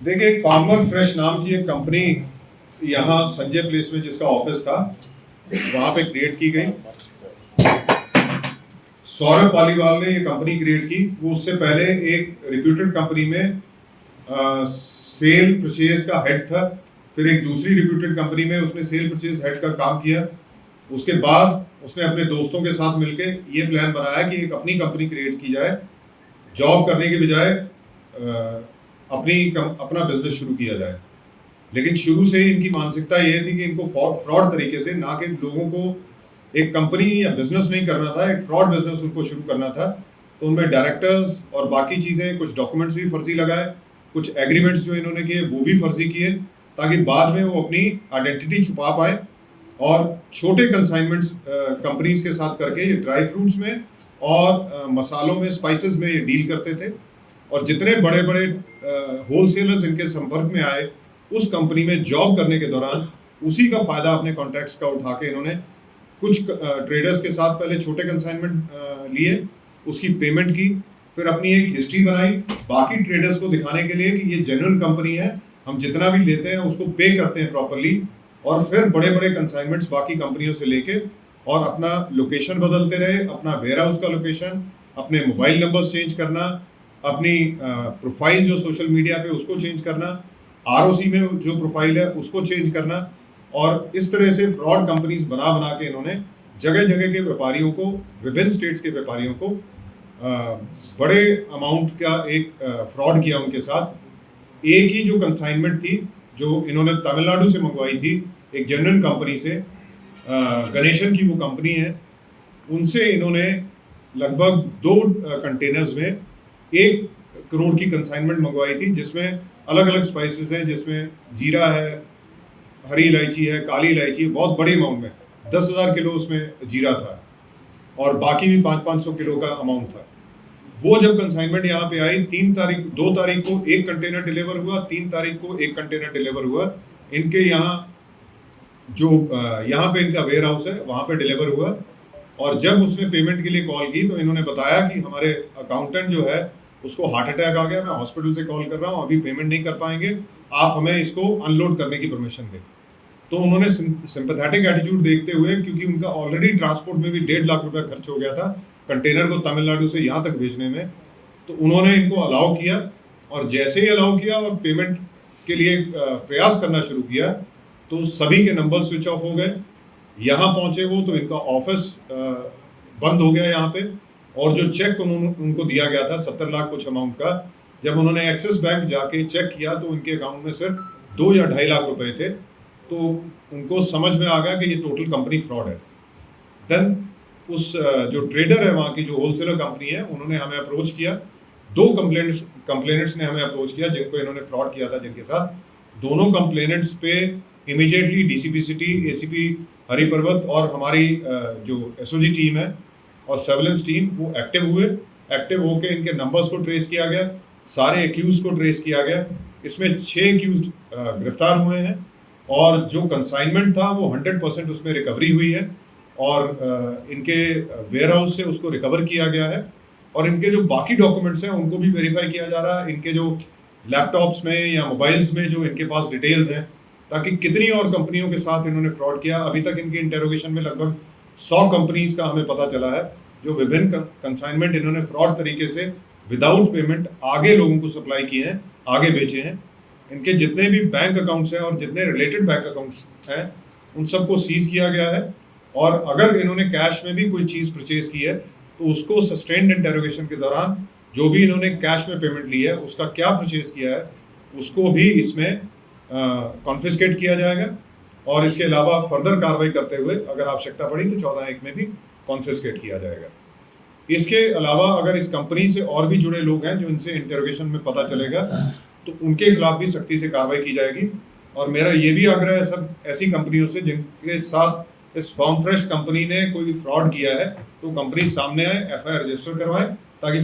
देखिए, एक farmer fresh नाम की एक कंपनी यहाँ संजय प्लेस में जिसका ऑफिस था, वहाँ पे क्रिएट की गई। सौरभ पालीवाल ने ये कंपनी क्रिएट की। वो उससे पहले एक रिप्यूटेड कंपनी में सेल परचेज का हेड था। फिर एक दूसरी रिप्यूटेड कंपनी में उसने सेल परचेज हेड का काम किया। उसके बाद उसने अपने दोस्तों के साथ मिलके ये प्लान बनाया कि एक अपनी कंपनी क्रिएट की जाए, जॉब करने के बजाय अपना बिजनेस शुरू किया जाए। लेकिन शुरू से ही इनकी मानसिकता ये थी कि इनको फ्रॉड तरीके से, ना कि लोगों को एक कंपनी या बिजनेस नहीं करना था, एक फ्रॉड बिजनेस उनको शुरू करना था। तो उनमें डायरेक्टर्स और बाकी चीज़ें, कुछ डॉक्यूमेंट्स भी फर्जी लगाए, कुछ एग्रीमेंट्स जो इन्होंने किए वो भी फर्जी किए, ताकि बाद में वो अपनी आइडेंटिटी छुपा पाए। और छोटे कंसाइनमेंट्स कंपनीज के साथ करके ये ड्राई फ्रूट्स में और मसालों में, स्पाइसेस में ये डील करते थे। और जितने बड़े बड़े होलसेलर्स इनके संपर्क में आए, उस कंपनी में जॉब करने के दौरान उसी का फ़ायदा अपने कॉन्टैक्ट्स का उठा के इन्होंने कुछ ट्रेडर्स के साथ पहले छोटे कंसाइनमेंट लिए, उसकी पेमेंट की, फिर अपनी एक हिस्ट्री बनाई बाकी ट्रेडर्स को दिखाने के लिए कि ये जेन्युइन कंपनी है, हम जितना भी लेते हैं उसको पे करते हैं प्रॉपरली। और फिर बड़े बड़े कंसाइनमेंट्स बाकी कंपनियों से लेके और अपना लोकेशन बदलते रहे, अपना वेयर हाउस का लोकेशन, अपने मोबाइल नंबर्स चेंज करना, अपनी प्रोफाइल जो सोशल मीडिया पे उसको चेंज करना, आरओसी में जो प्रोफाइल है उसको चेंज करना। और इस तरह से फ्रॉड कंपनीज बना बना के इन्होंने जगह जगह के व्यापारियों को, विभिन्न स्टेट्स के व्यापारियों को बड़े अमाउंट का एक फ्रॉड किया उनके साथ। एक ही जो कंसाइनमेंट थी जो इन्होंने तमिलनाडु से मंगवाई थी, एक जेन्युइन कंपनी से, गणेशन की वो कंपनी है, उनसे इन्होंने लगभग 2 कंटेनर्स में 1 करोड़ की कंसाइनमेंट मंगवाई थी, जिसमें अलग अलग स्पाइसेस हैं, जिसमें जीरा है, हरी इलायची है, काली इलायची है, बहुत बड़े अमाउंट में 10,000 किलो उसमें जीरा था और बाकी भी 500 किलो का अमाउंट था। वो जब कंसाइनमेंट यहाँ पे आई, 2 तारीख को 1 कंटेनर डिलीवर हुआ, 3 तारीख को 1 कंटेनर डिलीवर हुआ। इनके यहाँ जो यहाँ पे इनका वेयर हाउस है वहाँ पे डिलीवर हुआ। और जब उसने पेमेंट के लिए कॉल की तो इन्होंने बताया कि हमारे अकाउंटेंट जो है उसको हार्ट अटैक आ गया, मैं हॉस्पिटल से कॉल कर रहा हूँ, अभी पेमेंट नहीं कर पाएंगे, आप हमें इसको अनलोड करने की परमिशन दें। तो उन्होंने सिंपैथेटिक एटीट्यूड देखते हुए, क्योंकि उनका ऑलरेडी ट्रांसपोर्ट में भी 1.5 लाख रुपया खर्च हो गया था कंटेनर को तमिलनाडु से यहाँ तक भेजने में, तो उन्होंने इनको अलाउ किया। और जैसे ही अलाउ किया और पेमेंट के लिए प्रयास करना शुरू किया तो सभी के नंबर स्विच ऑफ हो गए। यहाँ पहुँचे वो तो इनका ऑफिस बंद हो गया यहाँ पे। और जो चेक उनको दिया गया था 70 लाख कुछ अमाउंट का, जब उन्होंने एक्सिस बैंक जाके चेक किया तो उनके अकाउंट में सिर्फ 2 या 2.5 लाख रुपए थे। तो उनको समझ में आ गया कि ये टोटल कंपनी फ्रॉड है। देन उस जो ट्रेडर है वहाँ की, जो होलसेलर कंपनी है, उन्होंने हमें अप्रोच किया। 2 कंप्लेनेंट्स ने हमें अप्रोच किया जिनको इन्होंने फ्रॉड किया था, जिनके साथ। दोनों कंप्लेनेंट्स पे immediately DCP city, ACP Hariparvat और हमारी जो एसओजी टीम है और सर्वेलेंस टीम, वो एक्टिव हुए। एक्टिव होकर इनके नंबर्स को ट्रेस किया गया, सारे एक्यूज को ट्रेस किया गया। इसमें 6 एक्यूज गिरफ्तार हुए हैं और जो कंसाइनमेंट था वो 100% उसमें रिकवरी हुई है और इनके वेयर हाउस से उसको रिकवर किया गया है। और इनके जो बाकी डॉक्यूमेंट्स हैं उनको भी वेरीफाई किया जा रहा है, इनके जो लैपटॉप्स में या मोबाइल्स में जो इनके पास डिटेल्स हैं, ताकि कितनी और कंपनियों के साथ इन्होंने फ्रॉड किया। अभी तक इनके इंटेरोगेशन में लगभग 100 कंपनीज का हमें पता चला है जो विभिन्न कंसाइनमेंट इन्होंने फ्रॉड तरीके से विदाउट पेमेंट आगे लोगों को सप्लाई किए हैं, आगे बेचे हैं। इनके जितने भी बैंक अकाउंट्स हैं और जितने रिलेटेड बैंक अकाउंट्स हैं उन सबको सीज किया गया है। और अगर इन्होंने कैश में भी कोई चीज़ परचेज की है तो उसको सस्टेन्ड इंटेरोगेशन के दौरान जो भी इन्होंने कैश में पेमेंट ली है, उसका क्या परचेज किया है, उसको भी इसमें कॉन्फिस्केट किया जाएगा। और इसके अलावा फर्दर कार्रवाई करते हुए अगर आवश्यकता पड़ी तो 14(1) में भी कॉन्फिस्केट किया जाएगा। इसके अलावा अगर इस कंपनी से और भी जुड़े लोग हैं जो इनसे इंटेरोगेशन में पता चलेगा तो उनके खिलाफ भी सख्ती से कार्रवाई की जाएगी। और मेरा ये भी आग्रह है सब ऐसी कंपनियों से जिनके साथ इस फार्म फ्रेश कंपनी ने कोई फ्रॉड किया है, तो कंपनी सामने आए, एफआईआर रजिस्टर करवाएं, ताकि